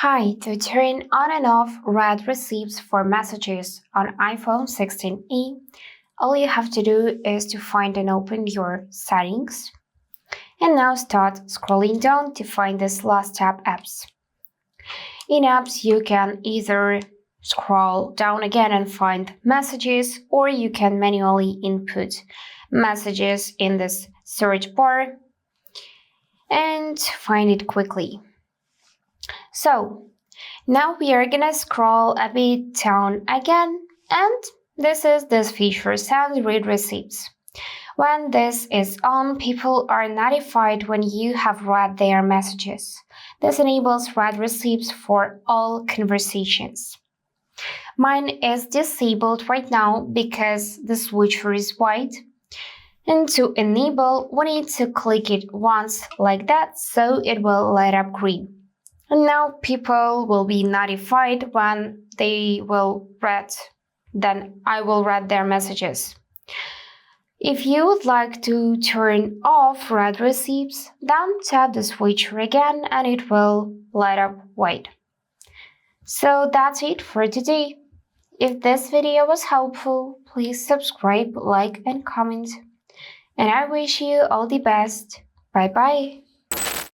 Hi, to turn on and off read receipts for messages on iPhone 16e, all you have to do is to find and open your settings. And now start scrolling down to find this last tab apps. In apps, you can either scroll down again and find messages, or you can manually input messages in this search bar and find it quickly. So now we are gonna scroll a bit down again, and this feature send read receipts. When this is on, people are notified when you have read their messages. This enables read receipts for all conversations. Mine is disabled right now because the switcher is white. And to enable, we need to click it once like that so it will light up green. And now people will be notified when they will read, then I will read their messages. If you would like to turn off read receipts, then tap the switcher again and it will light up white. So that's it for today. If this video was helpful, please subscribe, like and comment. And I wish you all the best. Bye bye.